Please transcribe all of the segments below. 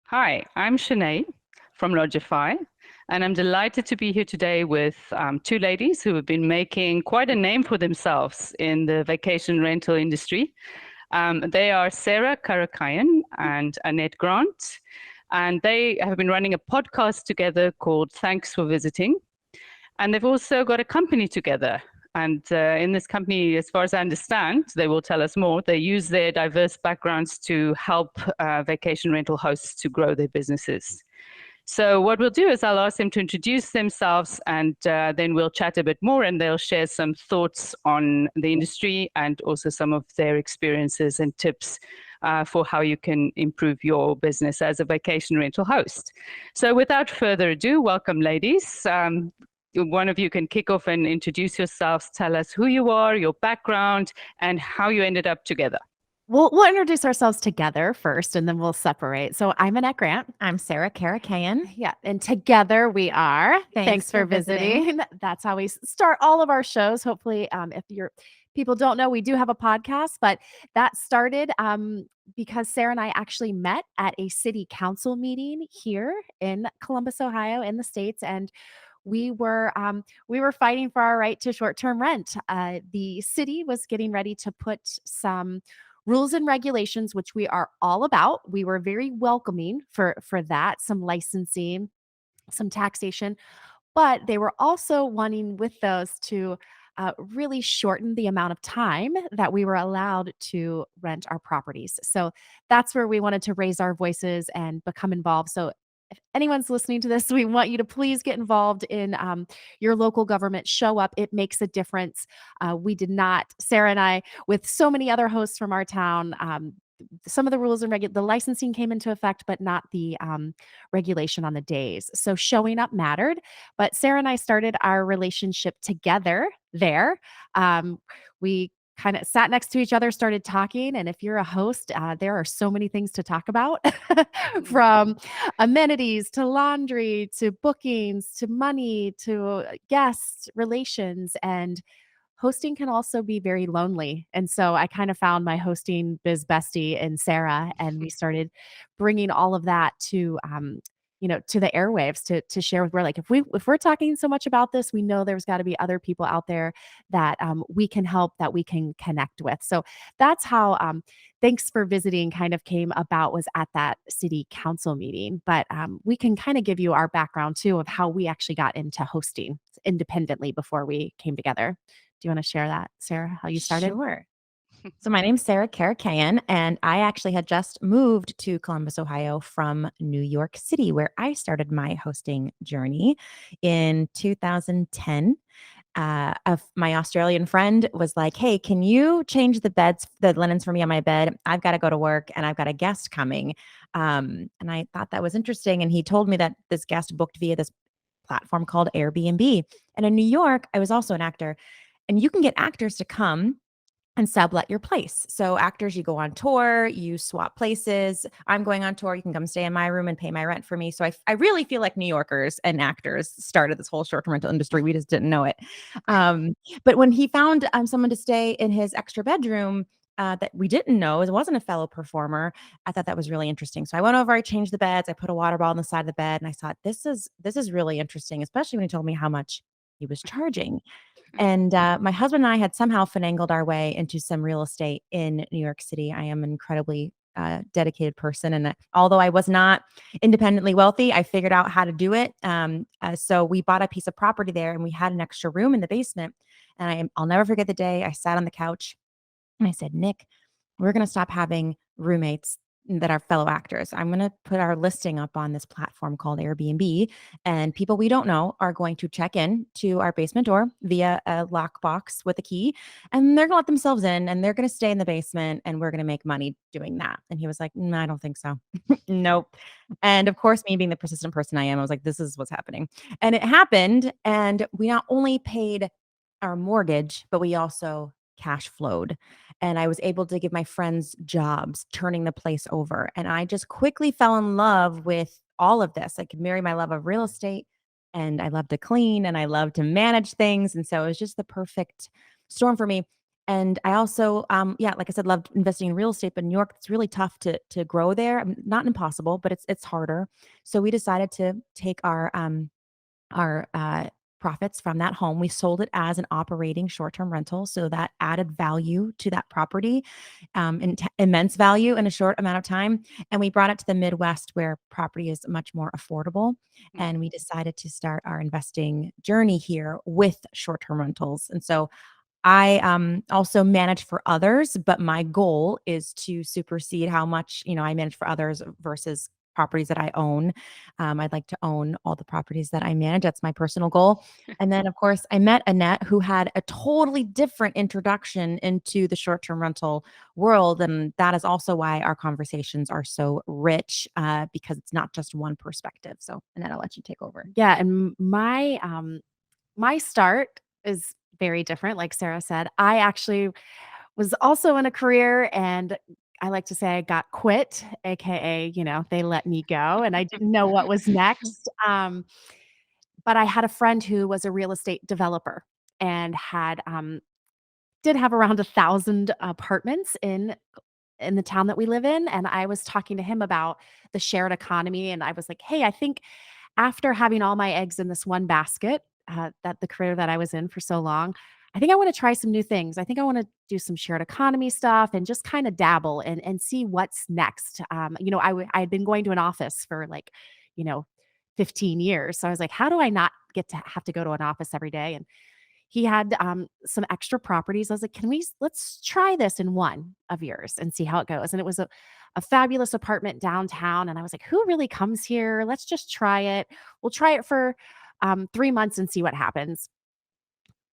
Hi, I'm Shanae from Lodgify, and I'm delighted to be here today with two ladies who have been making quite a name for themselves in the vacation rental industry. They are Sarah Karakaian and Annette Grant, and they have been running a podcast together called Thanks for Visiting. And they've also got a company together. And in this company, as far as I understand, they will tell us more. They use their diverse backgrounds to help vacation rental hosts to grow their businesses. So what we'll do is I'll ask them to introduce themselves, and then we'll chat a bit more, and they'll share some thoughts on the industry and also some of their experiences and tips for how you can improve your business as a vacation rental host. So without further ado, welcome, ladies. One of you can kick off and introduce yourselves, tell us who you are, your background, and how you ended up together. We'll introduce ourselves together first, and then we'll separate. So I'm Annette Grant. I'm Sarah Karakaian. Yeah, and together we are. Thanks for for visiting. visiting. That's how we start all of our shows. Hopefully, if you're people don't know, we do have a podcast, but that started because Sarah and I actually met at a city council meeting here in Columbus, Ohio, in the States, and we were fighting for our right to short-term rent. The city was getting ready to put some rules and regulations, which we are all about. We were very welcoming for that, some licensing, some taxation, but they were also wanting with those to really shorten the amount of time that we were allowed to rent our properties. So that's where we wanted to raise our voices and become involved. So if anyone's listening to this, we want you to please get involved in your local government. Show up. It makes a difference. We did not, Sarah and I, with so many other hosts from our town, some of the rules and the licensing came into effect, but not the regulation on the days. So showing up mattered. But Sarah and I started our relationship together there. We kind of sat next to each other, started talking. And if you're a host, there are so many things to talk about from amenities to laundry to bookings to money to guest relations. And hosting can also be very lonely. And so I kind of found my hosting biz bestie in Sarah, and we started bringing all of that to, to the airwaves to share with. We're like, if we're talking so much about this, we know there's got to be other people out there that we can help, that we can connect with. So that's how thanks for visiting kind of came about, was at that city council meeting. But we can kind of give you our background too of how we actually got into hosting independently before we came together. Do you want to share that, Sarah, how you started? Sure. So my name's Sarah Karakaian, and I actually had just moved to Columbus, Ohio from New York City, where I started my hosting journey in 2010. My Australian friend was like, "Hey, can you change the linens for me on my bed? I've got to go to work and I've got a guest coming." And I thought that was interesting. And he told me that this guest booked via this platform called Airbnb. And in New York, I was also an actor, and you can get actors to come and sublet your place. So actors, you go on tour, you swap places. I'm going on tour. You can come stay in my room and pay my rent for me. So I really feel like New Yorkers and actors started this whole short-term rental industry. We just didn't know it. But when he found someone to stay in his extra bedroom that we didn't know, it wasn't a fellow performer, I thought that was really interesting. So I went over, I changed the beds, I put a water bottle on the side of the bed, and I thought, this is really interesting, especially when he told me how much he was charging. And my husband and I had somehow finagled our way into some real estate in New York City. I am an incredibly dedicated person. And although I was not independently wealthy, I figured out how to do it. So we bought a piece of property there, and we had an extra room in the basement. And I'll never forget the day I sat on the couch and I said, "Nick, we're going to stop having roommates that are fellow actors. I'm going to put our listing up on this platform called Airbnb, and people we don't know are going to check in to our basement door via a lockbox with a key, and they're going to let themselves in, and they're going to stay in the basement, and we're going to make money doing that." And he was like, "No, I don't think so." Nope. And of course, me being the persistent person I am, I was like, this is what's happening. And it happened. And we not only paid our mortgage, but we also cash flowed. And I was able to give my friends jobs, turning the place over. And I just quickly fell in love with all of this. I could marry my love of real estate, and I love to clean, and I love to manage things. And so it was just the perfect storm for me. And I also, yeah, like I said, loved investing in real estate, but in New York, it's really tough to grow there. Not impossible, but it's harder. So we decided to take our profits from that home. We sold it as an operating short-term rental, so that added value to that property, immense value in a short amount of time. And we brought it to the Midwest, where property is much more affordable. Mm. And we decided to start our investing journey here with short-term rentals. And so I also manage for others, but my goal is to supersede how much, I manage for others versus properties that I own. I'd like to own all the properties that I manage. That's my personal goal. And then, of course, I met Annette, who had a totally different introduction into the short term rental world. And that is also why our conversations are so rich, because it's not just one perspective. So, Annette, I'll let you take over. Yeah, and my start is very different. Like Sarah said, I actually was also in a career, and I like to say I got quit, aka, they let me go and I didn't know what was next. But I had a friend who was a real estate developer and did have around 1,000 apartments in the town that we live in. And I was talking to him about the shared economy. And I was like, hey, I think after having all my eggs in this one basket, that the career that I was in for so long, I think I want to try some new things. I think I want to do some shared economy stuff and just kind of dabble and see what's next. I had been going to an office for like, you know, 15 years. So I was like, how do I not get to have to go to an office every day? And he had some extra properties. I was like, let's try this in one of yours and see how it goes. And it was a fabulous apartment downtown. And I was like, who really comes here? Let's just try it. We'll try it for 3 months and see what happens.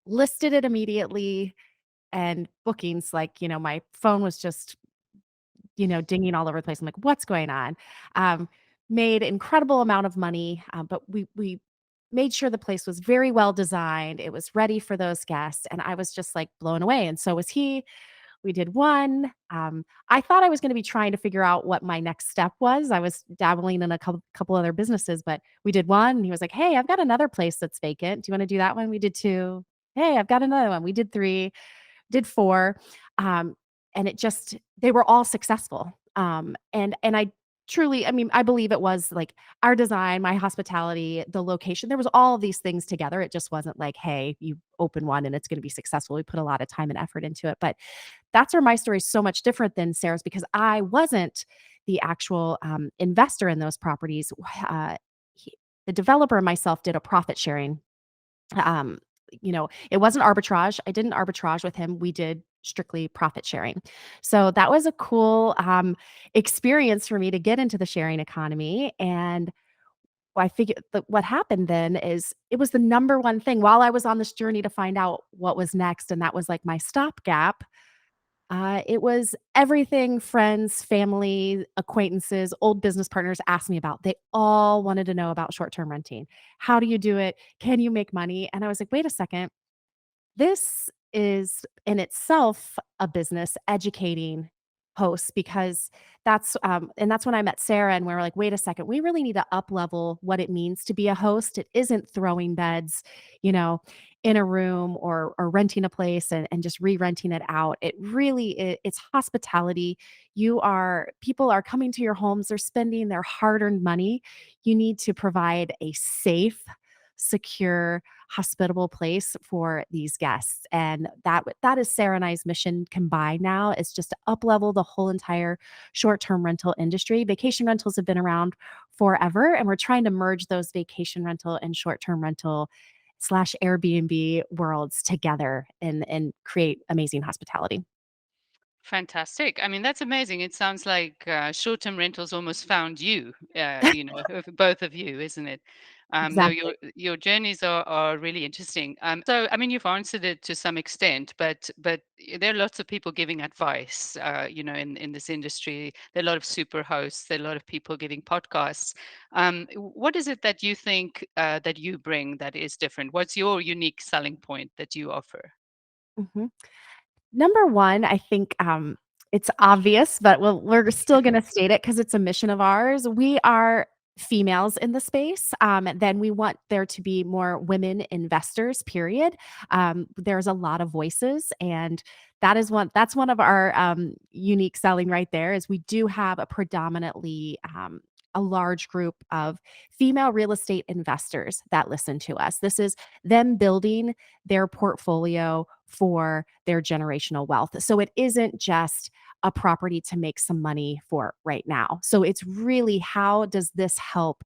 Listed it immediately, and bookings, like, my phone was just, dinging all over the place. I'm like, what's going on? Um, Made incredible amount of money, but we made sure the place was very well designed. It was ready for those guests, and I was just like blown away. And so was he. We did one. I thought I was going to be trying to figure out what my next step was. I was dabbling in a couple other businesses, but we did one. And he was like, "Hey, I've got another place that's vacant. Do you want to do that one?" We did two. Hey, I've got another one. We did three, did four. Um, and they were all successful. And I truly, I mean, I believe it was like our design, my hospitality, the location. There was all of these things together. It just wasn't like, hey, you open one and it's going to be successful. We put a lot of time and effort into it. But that's where my story is so much different than Sarah's, because I wasn't the actual investor in those properties. The developer and myself did a profit sharing. um, it wasn't arbitrage. I didn't arbitrage with him. We did strictly profit sharing. So that was a cool experience for me to get into the sharing economy. And I figured that what happened then is it was the number one thing while I was on this journey to find out what was next. And that was like my stopgap. It was everything friends, family, acquaintances, old business partners asked me about. They all wanted to know about short term renting. How do you do it? Can you make money? And I was like, wait a second. This is in itself a business educating hosts, because that's when I met Sarah, and we were like, wait a second, we really need to up level what it means to be a host. It isn't throwing beds, you know, in a room or renting a place and just re-renting it out. It really it's hospitality. People are coming to your homes, they're spending their hard-earned money. You need to provide a safe, secure, hospitable place for these guests. And that is Sarah and I's mission combined now, is just to up level the whole entire short-term rental industry. Vacation rentals have been around forever, and we're trying to merge those vacation rental and short-term rental slash Airbnb worlds together and create amazing hospitality. Fantastic. I mean, that's amazing. It sounds like short-term rentals almost found you, both of you, isn't it? No, Exactly. your journeys are really interesting. So, I mean, you've answered it to some extent, but there are lots of people giving advice, in this industry. There are a lot of super hosts. There are a lot of people giving podcasts. What is it that you think that you bring that is different? What's your unique selling point that you offer? Mhm. Number 1, I think, it's obvious, but we're still gonna state it because it's a mission of ours. We are females in the space, then we want there to be more women investors, period. There's a lot of voices, and that's one of our unique selling right there is we do have a predominantly a large group of female real estate investors that listen to us. This is them building their portfolio for their generational wealth. So it isn't just a property to make some money for right now. So it's really how does this help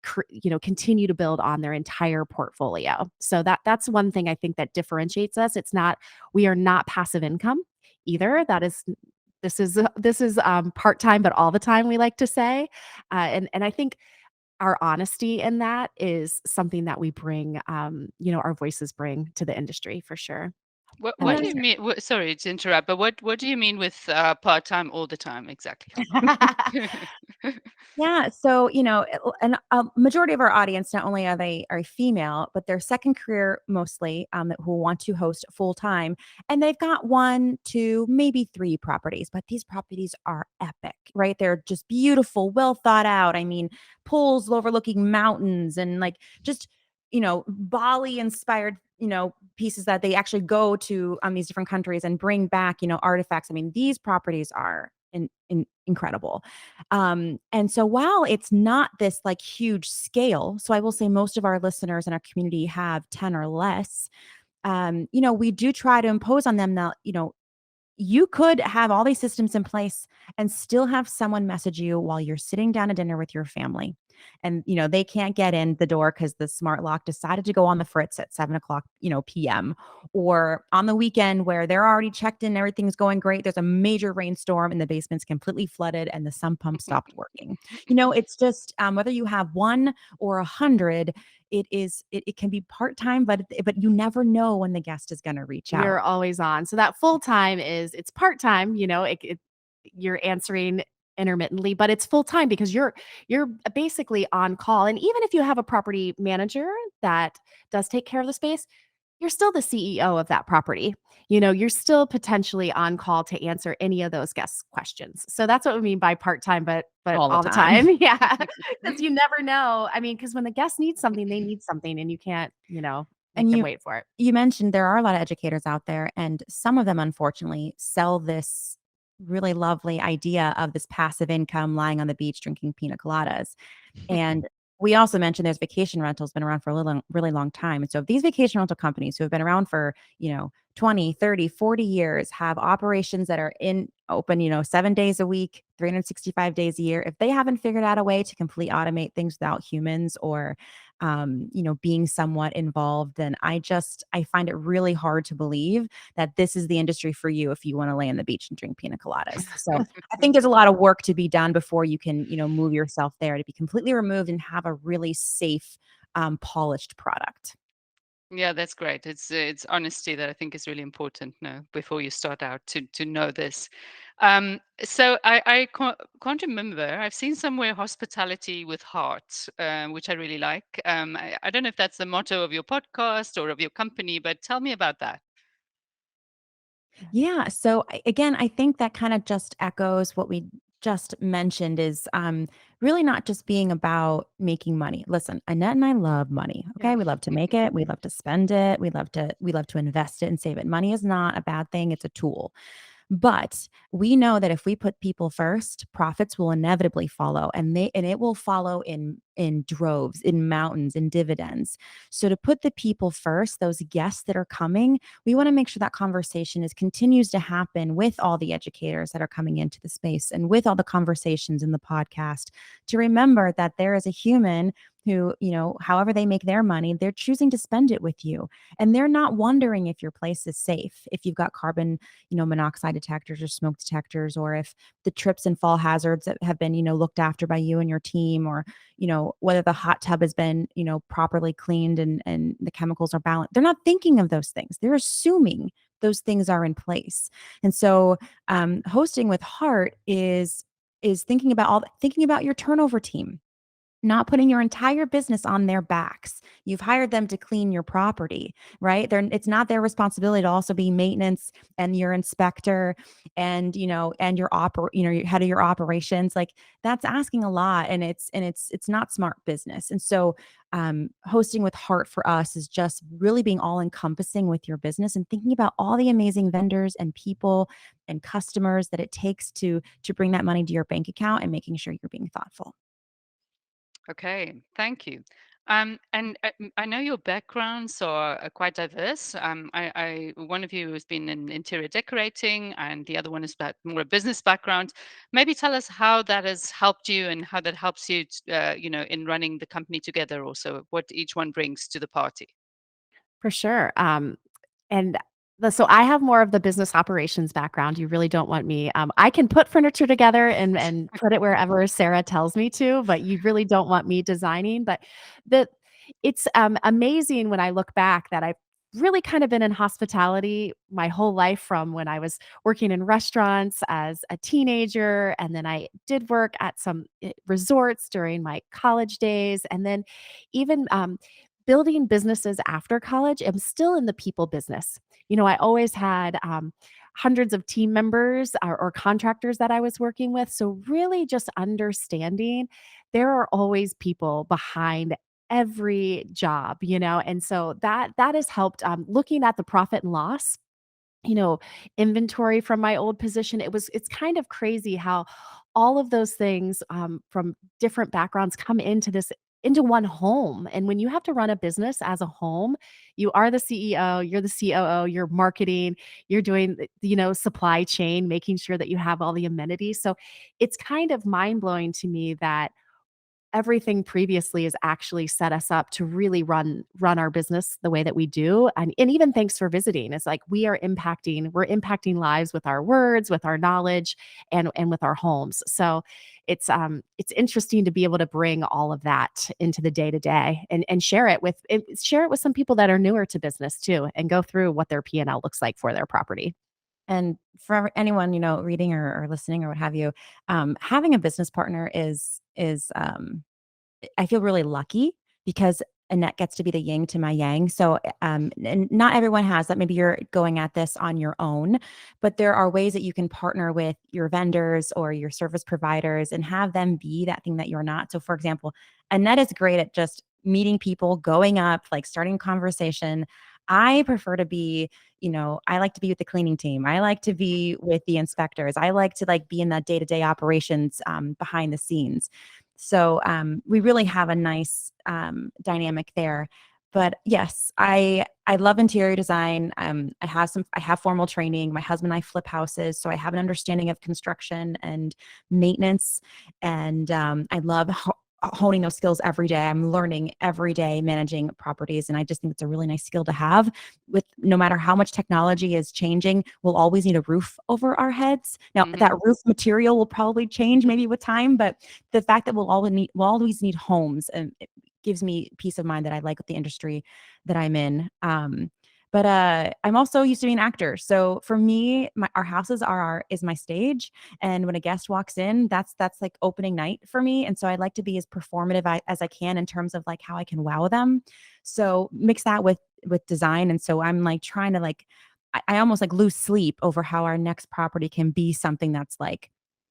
continue to build on their entire portfolio. So that's one thing I think that differentiates us. It's not we are not passive income either. That is this is part-time but all the time, we like to say. And I think our honesty in that is something that we bring, our voices bring to the industry for sure. I What like do to you say. mean? Sorry to interrupt, but what do you mean with part-time all the time exactly? Yeah, so and a majority of our audience, not only are female, but they're second career mostly, who want to host full time, and they've got one, two, maybe three properties, but these properties are epic, right? They're just beautiful, well thought out. I mean, pools overlooking mountains and like just Bali inspired pieces that they actually go to these different countries and bring back artifacts. I mean, these properties are incredible. And so while it's not this like huge scale, so I will say most of our listeners in our community have 10 or less, we do try to impose on them that, you could have all these systems in place and still have someone message you while you're sitting down at dinner with your family. And, they can't get in the door because the smart lock decided to go on the fritz at 7 o'clock, PM, or on the weekend where they're already checked in, everything's going great. There's a major rainstorm and the basement's completely flooded and the sump pump stopped working. It's just whether you have one or 100, it can be part-time, but you never know when the guest is going to reach out. You're always on. So that full-time it's part-time, you're answering intermittently, but it's full-time because you're basically on call. And even if you have a property manager that does take care of the space, you're still the CEO of that property. You're still potentially on call to answer any of those guest questions. So that's what we mean by part-time, but All the all the time. time. Yeah. Because you never know. I mean, because when the guest needs something, they need something and you can't, make And them you wait for it. you mentioned there are a lot of educators out there, and some of them unfortunately sell this really lovely idea of this passive income lying on the beach drinking pina coladas. And we also mentioned there's vacation rentals been around for a really long time. And so if these vacation rental companies who have been around for, 20, 30, 40 years have operations that are in open, 7 days a week, 365 days a year, if they haven't figured out a way to completely automate things without humans or, being somewhat involved, then I find it really hard to believe that this is the industry for you if you want to lay on the beach and drink pina coladas. So I think there's a lot of work to be done before you can, move yourself there to be completely removed and have a really safe, polished product. Yeah, that's great. It's honesty that I think is really important. No, before you start out to know this. So I can't remember. I've seen somewhere hospitality with heart, which I really like. I don't know if that's the motto of your podcast or of your company, but tell me about that. Yeah. So again, I think that kind of just echoes what we just mentioned is really not just being about making money. Listen, Annette and I love money. Yeah. Okay. We love to make it. We love to spend it. We love to invest it and save it. Money is not a bad thing. It's a tool. But we know that if we put people first, profits will inevitably follow and it will follow in droves, in mountains, in dividends. So to put the people first, those guests that are coming, we want to make sure that conversation continues to happen with all the educators that are coming into the space and with all the conversations in the podcast to remember that there is a human who, however they make their money, they're choosing to spend it with you. And they're not wondering if your place is safe, if you've got carbon monoxide detectors or smoke detectors, or if the trips and fall hazards that have been, looked after by you and your team, or, whether the hot tub has been, properly cleaned and the chemicals are balanced. They're not thinking of those things. They're assuming those things are in place. And so hosting with heart is thinking about your turnover team. not putting your entire business on their backs. You've hired them to clean your property, right? It's not their responsibility to also be maintenance and your inspector and and your head of your operations. Like that's asking a lot, and it's not smart business. And so hosting with heart for us is just really being all encompassing with your business and thinking about all the amazing vendors and people and customers that it takes to bring that money to your bank account and making sure you're being thoughtful. Okay, thank you. And I know your backgrounds are quite diverse. One of you has been in interior decorating, and the other one is about more a business background. Maybe tell us how that has helped you and how that helps you, in running the company together. Also, what each one brings to the party. For sure. And so I have more of the business operations background. You really don't want me. I can put furniture together and put it wherever Sarah tells me to, but you really don't want me designing. But the it's amazing when I look back that I've really kind of been in hospitality my whole life, from when I was working in restaurants as a teenager, and then I did work at some resorts during my college days, and then even building businesses after college. I'm still in the people business. I always had hundreds of team members or contractors that I was working with. So, really just understanding there are always people behind every job, and so that has helped. Looking at the profit and loss, you know, inventory from my old position. It's kind of crazy how all of those things from different backgrounds come into one home. And when you have to run a business as a home, you are the CEO, you're the COO, you're marketing, you're doing supply chain, making sure that you have all the amenities. So it's kind of mind blowing to me that everything previously has actually set us up to really run our business the way that we do. And even thanks for visiting. It's like we're impacting lives with our words, with our knowledge, and with our homes. So it's interesting to be able to bring all of that into the day to day and share it with some people that are newer to business too, and go through what their P&L looks like for their property. And for anyone, reading or listening or what have you, having a business partner is I feel really lucky because Annette gets to be the yin to my yang. So, and not everyone has that. Maybe you're going at this on your own, but there are ways that you can partner with your vendors or your service providers and have them be that thing that you're not. So, for example, Annette is great at just meeting people, going up, like starting conversation. I prefer to be, I like to be with the cleaning team. I like to be with the inspectors. I like to be in that day-to-day operations behind the scenes. So we really have a nice dynamic there. But yes, I love interior design. I have formal training. My husband and I flip houses, so I have an understanding of construction and maintenance. And I love honing those skills every day. I'm learning every day managing properties, and I just think it's a really nice skill to have. With no matter how much technology is changing, we'll always need a roof over our heads. Now, that Hmm. roof material will probably change maybe with time, but the fact that we'll always need homes, and it gives me peace of mind that I like the industry that I'm in. But I'm also used to being an actor. So for me, our houses is my stage. And when a guest walks in, that's like opening night for me. And so I like to be as performative as I can in terms of how I can wow them. So mix that with design. And so I'm trying to I almost lose sleep over how our next property can be something that's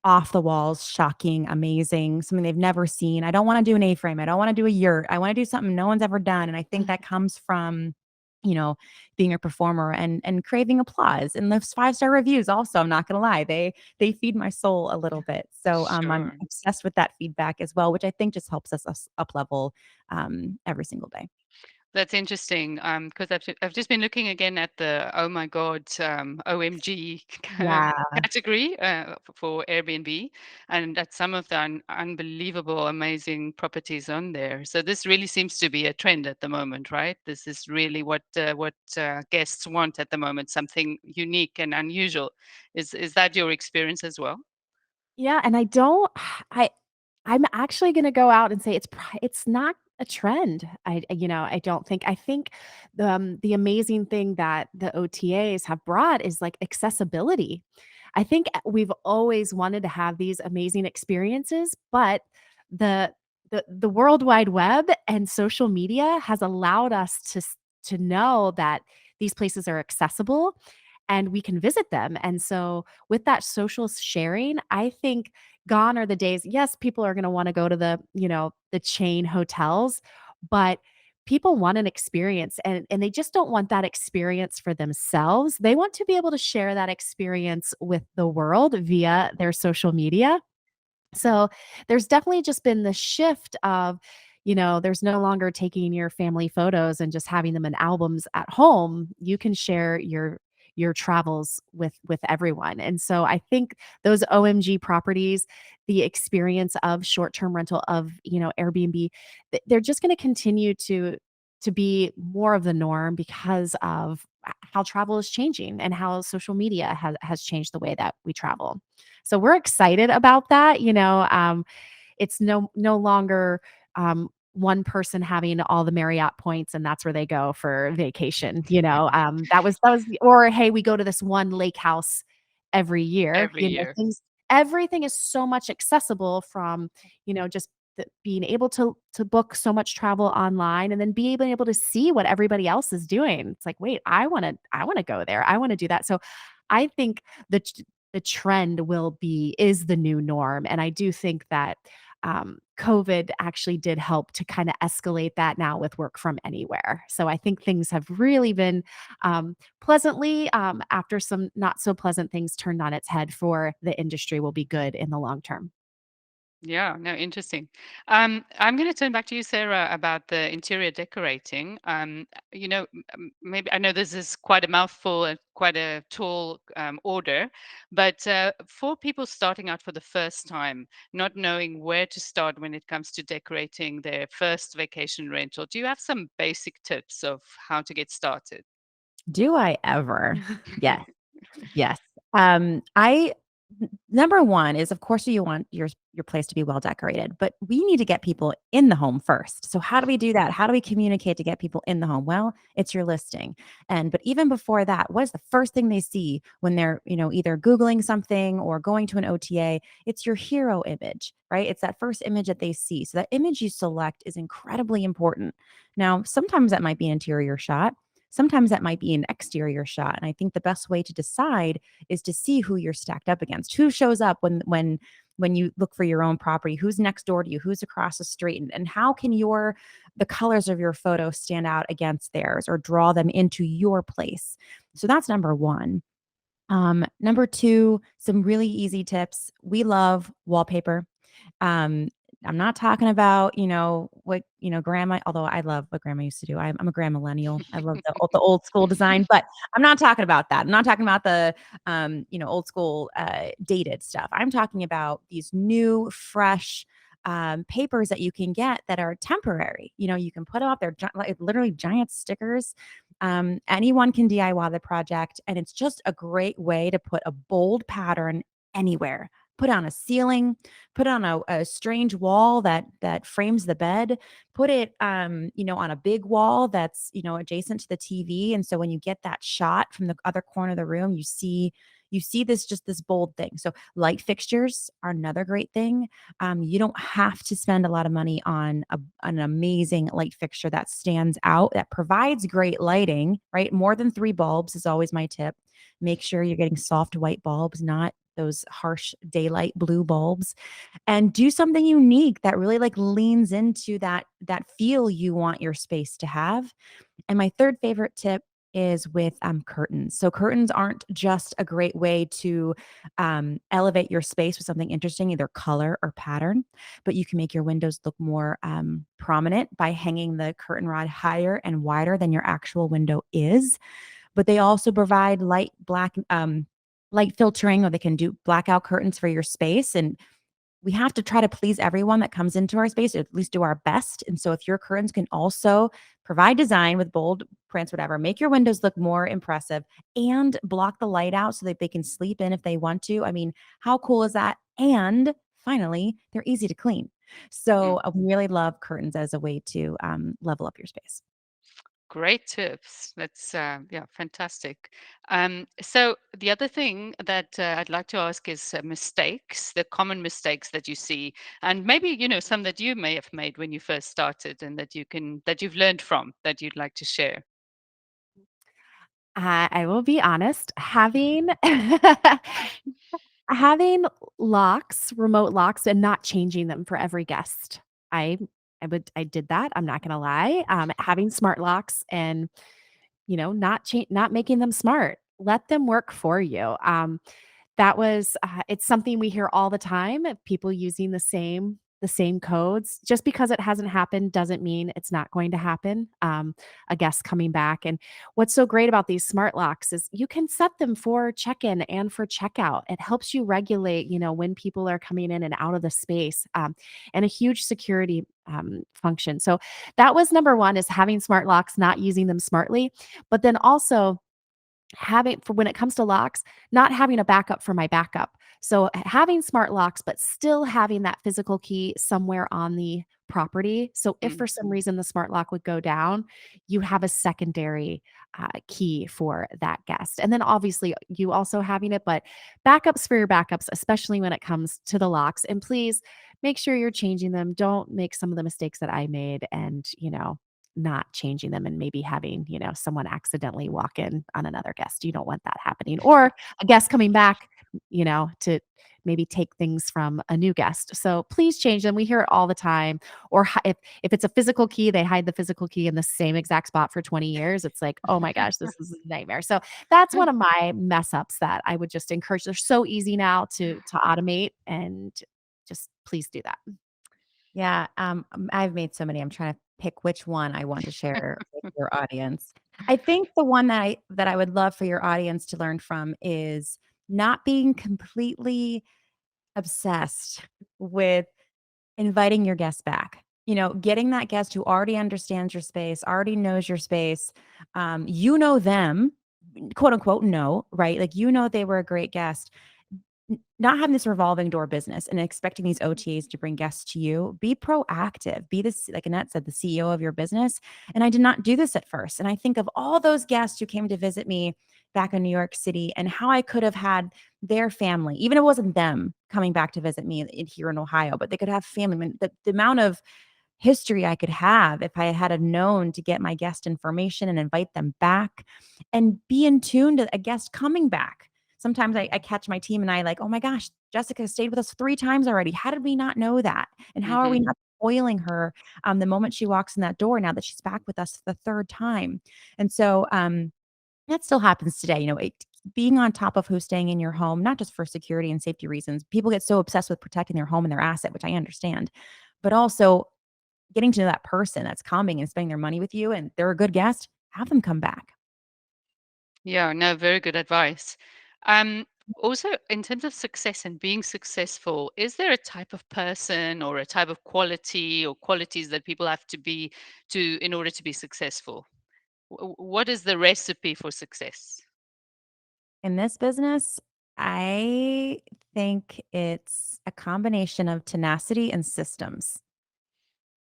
off the walls, shocking, amazing, something they've never seen. I don't want to do an A-frame. I don't want to do a yurt. I want to do something no one's ever done. And I think that comes from, you know, being a performer and craving applause. And those 5-star reviews also, I'm not gonna lie, they feed my soul a little bit. So I'm Sure. obsessed with that feedback as well, which I think just helps us up level every single day. That's interesting, because I've just been looking again at the, oh my God, OMG Yeah. category for Airbnb, and at some of the unbelievable, amazing properties on there. So this really seems to be a trend at the moment, right? This is really what guests want at the moment, something unique and unusual. Is that your experience as well? Yeah, and I don't I I'm actually gonna go out and say it's not a trend. I don't think. I think the amazing thing that the OTAs have brought is, accessibility. I think we've always wanted to have these amazing experiences, but the the World Wide Web and social media has allowed us to know that these places are accessible and we can visit them. And so with that social sharing, I think gone are the days. Yes, people are going to want to go to the chain hotels, but people want an experience, and they just don't want that experience for themselves. They want to be able to share that experience with the world via their social media. So there's definitely just been the shift of, there's no longer taking your family photos and just having them in albums at home. You can share your travels with everyone. And so I think those OMG properties, the experience of short-term rental of, Airbnb, they're just going to continue to be more of the norm because of how travel is changing and how social media has changed the way that we travel. So we're excited about that. It's no longer one person having all the Marriott points and that's where they go for vacation. Or hey, we go to this one lake house every year. Every year. Everything is so much accessible from, just being able to book so much travel online and then being able to see what everybody else is doing. It's like, wait, I want to go there. I want to do that. So I think the trend is the new norm. And I do think that COVID actually did help to kind of escalate that now with work from anywhere. So I think things have really been pleasantly, after some not so pleasant things turned on its head for the industry, will be good in the long term. Yeah, no, interesting. I'm going to turn back to you, Sarah, about the interior decorating. Maybe I know this is quite a mouthful and quite a tall order, but for people starting out for the first time, not knowing where to start when it comes to decorating their first vacation rental, do you have some basic tips of how to get started? Do I ever? Yes. Yes. I Number one is, of course, you want your place to be well decorated, but we need to get people in the home first. So how do we do that? How do we communicate to get people in the home? Well, it's your listing. But even before that, what is the first thing they see when they're, either Googling something or going to an OTA? It's your hero image, right? It's that first image that they see. So that image you select is incredibly important. Now, sometimes that might be an interior shot. Sometimes that might be an exterior shot. And I think the best way to decide is to see who you're stacked up against, who shows up when you look for your own property, who's next door to you, who's across the street, and how can the colors of your photo stand out against theirs or draw them into your place. So that's number one. Number two, some really easy tips. We love wallpaper. Um, I'm not talking about, what, grandma, although I love what grandma used to do. I'm a grand millennial. I love the old school design, but I'm not talking about that. I'm not talking about the, old school, dated stuff. I'm talking about these new, fresh, papers that you can get that are temporary. You can put them up. They're like literally giant stickers. Anyone can DIY the project, and it's just a great way to put a bold pattern anywhere. Put on a ceiling, put on a strange wall that frames the bed, put it on a big wall that's adjacent to the TV. And so when you get that shot from the other corner of the room, you see this bold thing. So light fixtures are another great thing. You don't have to spend a lot of money on an amazing light fixture that stands out, that provides great lighting, right? More than 3 bulbs is always my tip. Make sure you're getting soft white bulbs, not those harsh daylight blue bulbs, and do something unique that really like leans into that feel you want your space to have. And my third favorite tip is with curtains. So curtains aren't just a great way to elevate your space with something interesting, either color or pattern, but you can make your windows look more prominent by hanging the curtain rod higher and wider than your actual window is. But they also provide light filtering, or they can do blackout curtains for your space. And we have to try to please everyone that comes into our space, or at least do our best. And so if your curtains can also provide design with bold prints, whatever, make your windows look more impressive and block the light out so that they can sleep in if they want to. I mean, how cool is that? And finally, they're easy to clean. So I really love curtains as a way to level up your space. Great tips. That's yeah, fantastic. So the other thing that I'd like to ask is mistakes, the common mistakes that you see, and maybe some that you may have made when you first started, and that you've learned from that you'd like to share. I will be honest, having locks, remote locks, and not changing them for every guest. I I did that, I'm not gonna lie. Having smart locks and, not making them smart. Let them work for you. That was it's something we hear all the time of people using the same codes. Just because it hasn't happened doesn't mean it's not going to happen. A guest coming back. And what's so great about these smart locks is you can set them for check-in and for checkout. It helps you regulate, when people are coming in and out of the space, and a huge security function. So that was number one, is having smart locks, not using them smartly, but then also having, for when it comes to locks, not having a backup for my backup. So having smart locks, but still having that physical key somewhere on the property. So if Mm. for some reason the smart lock would go down, you have a secondary key for that guest. And then obviously you also having it, but backups for your backups, especially when it comes to the locks. And please make sure you're changing them. Don't make some of the mistakes that I made and, not changing them and maybe having, someone accidentally walk in on another guest. You don't want that happening. Or a guest coming back, to maybe take things from a new guest. So please change them. We hear it all the time. Or if it's a physical key, they hide the physical key in the same exact spot for 20 years. It's like, oh my gosh, this is a nightmare. So that's one of my mess ups that I would just encourage. They're so easy now to automate, and just please do that. Yeah, I've made so many. I'm trying to pick which one I want to share with your audience. I think the one that I would love for your audience to learn from is not being completely obsessed with inviting your guests back. Getting that guest who already understands your space, already knows your space. You know them, quote unquote, know, right? Like, they were a great guest. Not having this revolving door business and expecting these OTAs to bring guests to you. Be proactive. Be this, like Annette said, the CEO of your business. And I did not do this at first. And I think of all those guests who came to visit me back in New York City and how I could have had their family, even if it wasn't them coming back to visit me here in Ohio, but they could have family. I mean, the amount of history I could have if I had have known to get my guest information and invite them back and be in tune to a guest coming back. Sometimes I catch my team and I like, oh my gosh, Jessica stayed with us 3 times already. How did we not know that? And how are we Hmm. not spoiling her the moment she walks in that door now that she's back with us the third time? And so that still happens today. Being on top of who's staying in your home, not just for security and safety reasons. People get so obsessed with protecting their home and their asset, which I understand, but also getting to know that person that's coming and spending their money with you and they're a good guest, have them come back. Yeah, no, very good advice. Um, Also, in terms of success and being successful, is there a type of person or a type of quality or qualities that people have to be to in order to be successful? What is the recipe for success? In this business, I think it's a combination of tenacity and systems.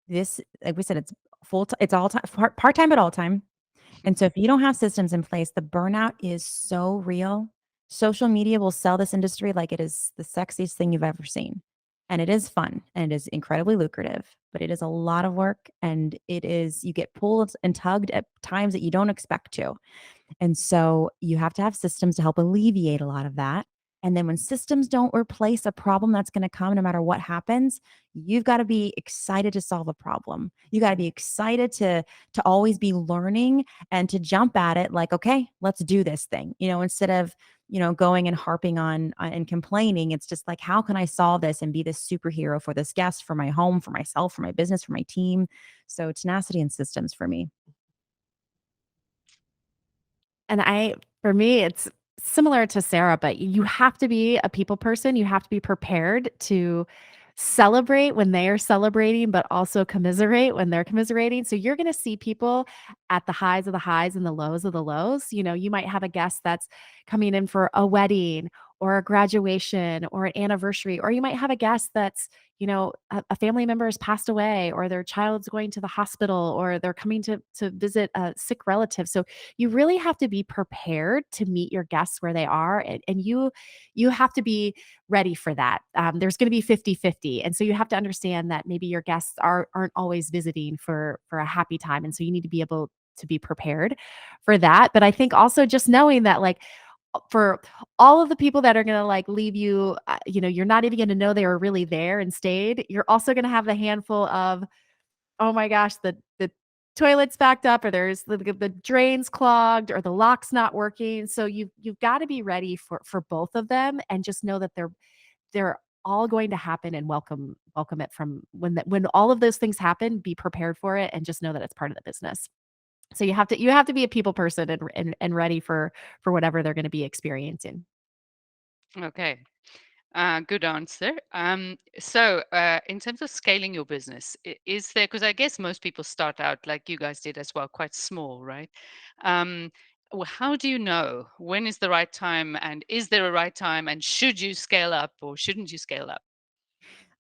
This, like we said, it's full time, it's all time, part time, but all time. And so if you don't have systems in place, the burnout is so real. Social media will sell this industry like it is the sexiest thing you've ever seen. And it is fun and it is incredibly lucrative, but it is a lot of work and you get pulled and tugged at times that you don't expect to. And so you have to have systems to help alleviate a lot of that. And then when systems don't replace a problem that's going to come no matter what happens, you've got to be excited to solve a problem. You got to be excited to always be learning and to jump at it like, okay, let's do this thing. Instead of, going and harping on and complaining, it's just like, how can I solve this and be this superhero for this guest, for my home, for myself, for my business, for my team? So tenacity and systems for me. And for me, it's similar to Sarah, but you have to be a people person. You have to be prepared to celebrate when they are celebrating, but also commiserate when they're commiserating. So you're going to see people at the highs of the highs and the lows of the lows. You might have a guest that's coming in for a wedding or a graduation or an anniversary, or you might have a guest that's, a family member has passed away, or their child's going to the hospital, or they're coming to visit a sick relative. So you really have to be prepared to meet your guests where they are, and you have to be ready for that. There's going to be 50-50, and so you have to understand that maybe your guests aren't always visiting for a happy time, and so you need to be able to be prepared for that. But I think also just knowing that, like, for all of the people that are going to like leave you, you're not even going to know they were really there and stayed. You're also going to have the handful of, oh my gosh, the toilet's backed up, or there's the drains clogged, or the lock's not working. So you've got to be ready for both of them, and just know that they're all going to happen, and welcome it from when all of those things happen. Be prepared for it, and just know that it's part of the business. So you have to be a people person, and ready for whatever they're going to be experiencing. Okay. Good answer. So, in terms of scaling your business, is there, because I guess most people start out like you guys did as well, quite small, right? Um, how do you know when is the right time, and is there a right time, and should you scale up or shouldn't you scale up?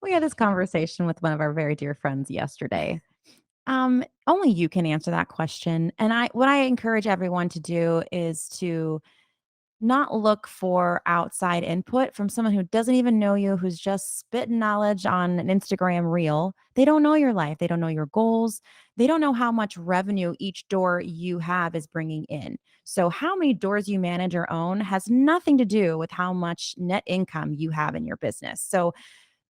We had this conversation with one of our very dear friends yesterday. Only you can answer that question. And what I encourage everyone to do is to not look for outside input from someone who doesn't even know you, who's just spitting knowledge on an Instagram reel. They don't know your life. They don't know your goals. They don't know how much revenue each door you have is bringing in. So, how many doors you manage or own has nothing to do with how much net income you have in your business. So,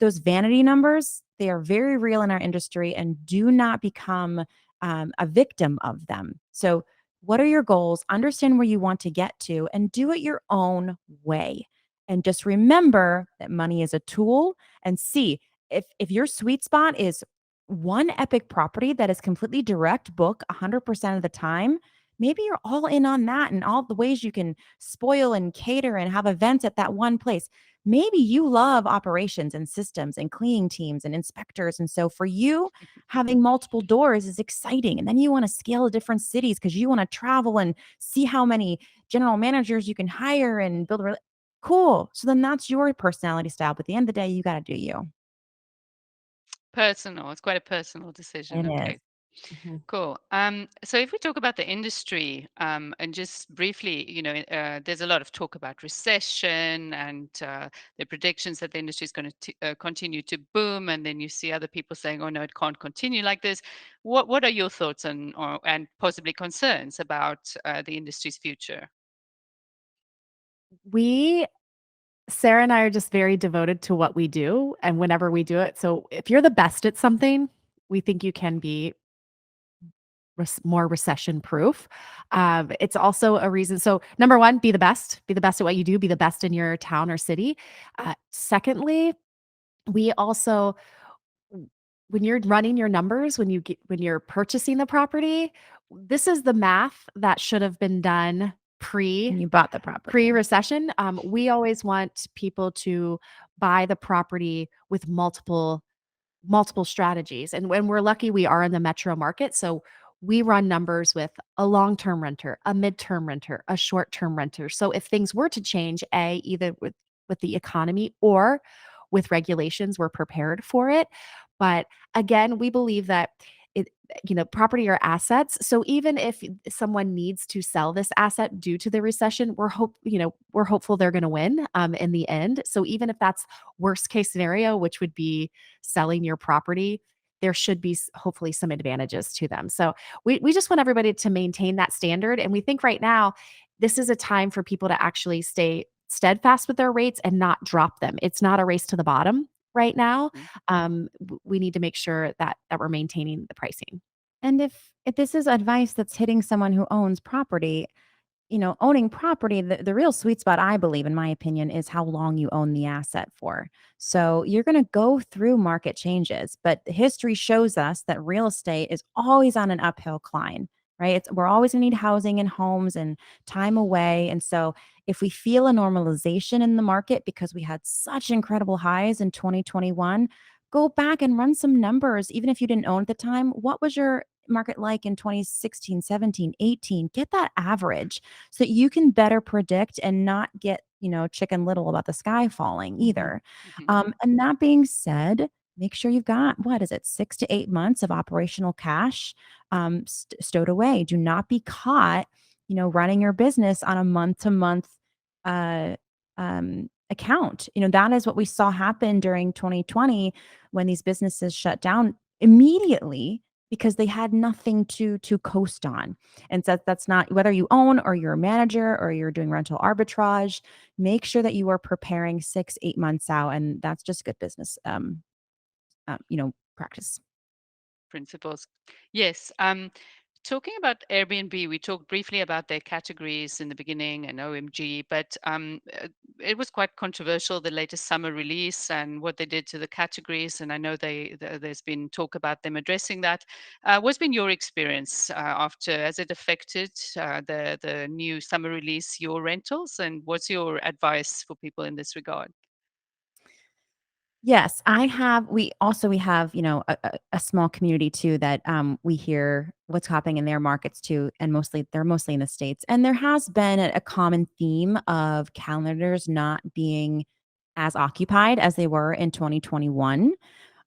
those vanity numbers, they are very real in our industry, and do not become a victim of them. So, what are your goals? Understand where you want to get to, and do it your own way. And just remember that money is a tool. And see, if your sweet spot is one epic property that is completely direct book 100% of the time, maybe you're all in on that, and all the ways you can spoil and cater and have events at that one place. Maybe you love operations and systems and cleaning teams and inspectors. And so for you, having multiple doors is exciting. And then you want to scale to different cities because you want to travel and see how many general managers you can hire and build a cool. So then that's your personality style. But at the end of the day, you got to do you. Personal. It's quite a personal decision. It is. Okay. Mhm. Cool. So if we talk about the industry, and just briefly, there's a lot of talk about recession, and the predictions that the industry is going to continue to boom, and then you see other people saying, "Oh no, it can't continue like this." What are your thoughts and possibly concerns about the industry's future? We Sarah and I are just very devoted to what we do, and whenever we do it. So if you're the best at something, we think you can be more recession proof. It's also a reason. So number one, be the best at what you do, be the best in your town or city. Secondly, we also, when you're running your numbers, when you're purchasing the property, this is the math that should have been done When you bought the property. pre-recession. We always want people to buy the property with multiple strategies. And when we're lucky, we are in the metro market. So we run numbers with a long-term renter, a midterm renter, a short-term renter. So if things were to change, either with the economy or with regulations, we're prepared for it. But again, we believe that it, property are assets. So even if someone needs to sell this asset due to the recession, we're hopeful they're going to win in the end. So even if that's worst case scenario, which would be selling your property, there should be hopefully some advantages to them. So we just want everybody to maintain that standard. And we think right now, this is a time for people to actually stay steadfast with their rates and not drop them. It's not a race to the bottom right now. Mhm. We need to make sure that we're maintaining the pricing. And if this is advice that's hitting someone who owns property, owning property, the real sweet spot, I believe, in my opinion, is how long you own the asset for. So you're going to go through market changes, but history shows us that real estate is always on an uphill climb, right? We're always going to need housing and homes and time away. And so if we feel a normalization in the market because we had such incredible highs in 2021, go back and run some numbers. Even if you didn't own at the time, what was your market like in 2016, 17, 18? Get that average so that you can better predict and not get, Chicken Little about the sky falling either. Mhm. And that being said, make sure you've got, what is it, 6 to 8 months of operational cash stowed away. Do not be caught, running your business on a month to month account. That is what we saw happen during 2020 when these businesses shut down immediately because they had nothing to coast on. And so that's not, whether you own or you're a manager or you're doing rental arbitrage, make sure that you are preparing 6, 8 months out. And that's just good business, practice. Principles. Yes. Talking about Airbnb, we talked briefly about their categories in the beginning and OMG, but it was quite controversial, the latest summer release and what they did to the categories. And I know there's been talk about them addressing that. What's been your experience after? Has it affected the new summer release, your rentals? And what's your advice for people in this regard? Yes, I have. We have, a small community too that we hear what's happening in their markets too, and they're mostly in the States. And there has been a common theme of calendars not being as occupied as they were in 2021.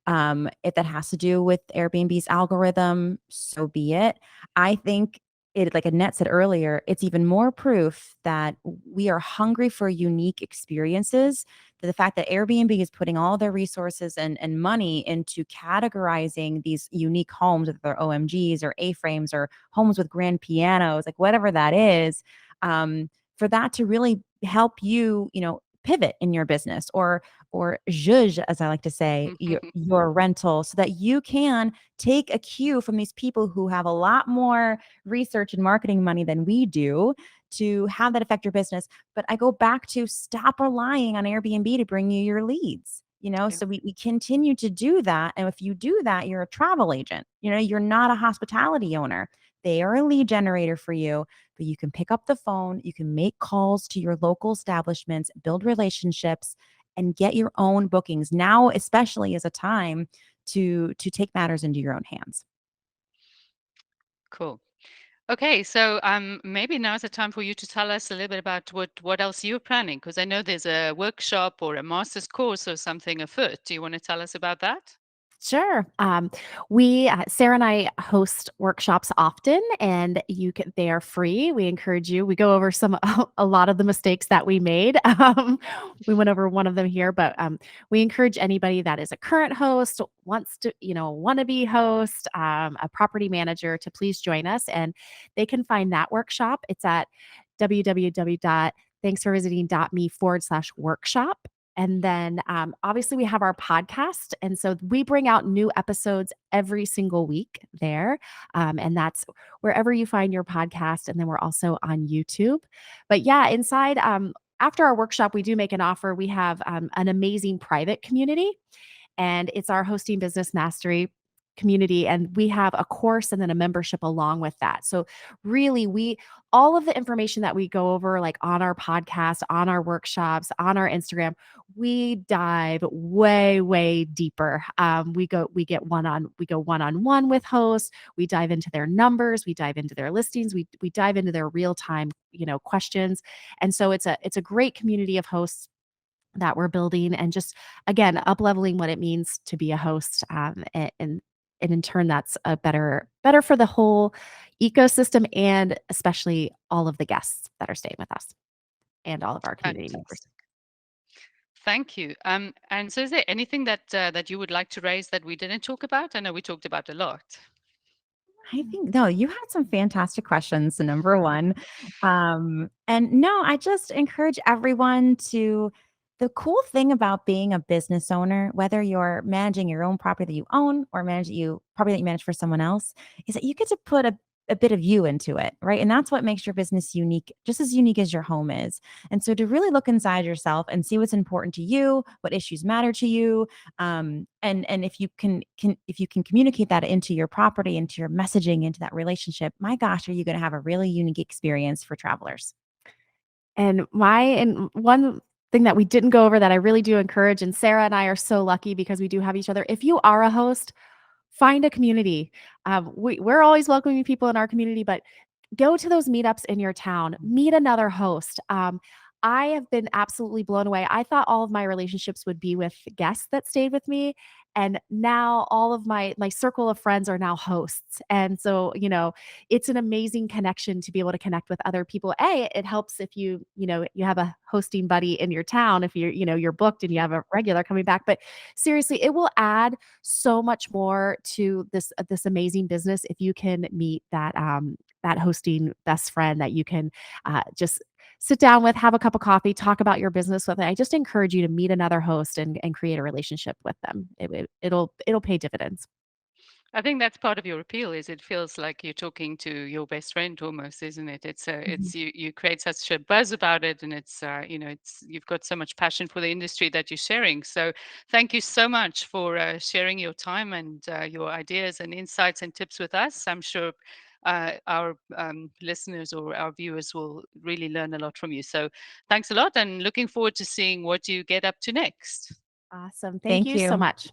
If that has to do with Airbnb's algorithm, so be it. I think it, like Annette said earlier, it's even more proof that we are hungry for unique experiences. The fact that Airbnb is putting all their resources and money into categorizing these unique homes, whether they're OMGs or A-frames or homes with grand pianos, like whatever that is, for that to really help you, pivot in your business or zhuzh, as I like to say, your rental, so that you can take a cue from these people who have a lot more research and marketing money than we do to have that affect your business. But I go back to stop relying on Airbnb to bring you your leads. Yeah. So we continue to do that. And if you do that, you're a travel agent. You're not a hospitality owner. They are a lead generator for you, but you can pick up the phone, you can make calls to your local establishments, build relationships, and get your own bookings. Now, especially, is a time to take matters into your own hands. Cool. Okay, so maybe now's the time for you to tell us a little bit about what else you're planning, because I know there's a workshop or a master's course or something afoot. Do you want to tell us about that? Sure. Sarah and I host workshops often, and they are free. We encourage you. We go over a lot of the mistakes that we made. We went over one of them here, but we encourage anybody that is a current host, wants to, wannabe host, a property manager to please join us, and they can find that workshop. It's at www.thanksforvisiting.me/workshop. And then obviously we have our podcast. And so we bring out new episodes every single week there. And that's wherever you find your podcast. And then we're also on YouTube. But yeah, inside, after our workshop, we do make an offer. We have an amazing private community, and it's our hosting business mastery community, and we have a course and then a membership along with that. So really, we all of the information that we go over, like on our podcast, on our workshops, on our Instagram, we dive way deeper. We go one on one with hosts. We dive into their numbers, we dive into their listings, we dive into their real time questions. And so it's a great community of hosts that we're building, and just again up leveling what it means to be a host, and in turn that's a better for the whole ecosystem, and especially all of the guests that are staying with us and all of our community members. Fantastic. Thank you. And so is there anything that you would like to raise that we didn't talk about? I know we talked about a lot. I think no, you had some fantastic questions. Number one, and no, I just encourage everyone to. The cool thing about being a business owner, whether you're managing your own property that you own or property that you manage for someone else, is that you get to put a bit of you into it, right? And that's what makes your business unique, just as unique as your home is. And so to really look inside yourself and see what's important to you, what issues matter to you, and if you can communicate that into your property, into your messaging, into that relationship, my gosh, are you going to have a really unique experience for travelers? And one thing that we didn't go over that I really do encourage, and Sarah and I are so lucky because we do have each other. If you are a host, find a community. We're always welcoming people in our community, but go to those meetups in your town, meet another host. I have been absolutely blown away. I thought all of my relationships would be with guests that stayed with me, and now all of my circle of friends are now hosts. And so, it's an amazing connection to be able to connect with other people. It helps if you have a hosting buddy in your town, if you're booked and you have a regular coming back. But seriously, it will add so much more to this amazing business if you can meet that hosting best friend that you can just sit down with, have a cup of coffee, talk about your business with. I just encourage you to meet another host and create a relationship with them. It'll pay dividends. I think that's part of your appeal is it feels like you're talking to your best friend almost, isn't it? Mhm. It's you create such a buzz about it, and it's it's you've got so much passion for the industry that you're sharing. So thank you so much for sharing your time and your ideas and insights and tips with us. I'm sure our listeners or our viewers will really learn a lot from you. So thanks a lot, and looking forward to seeing what you get up to next. Awesome. Thank Thank you so you. much.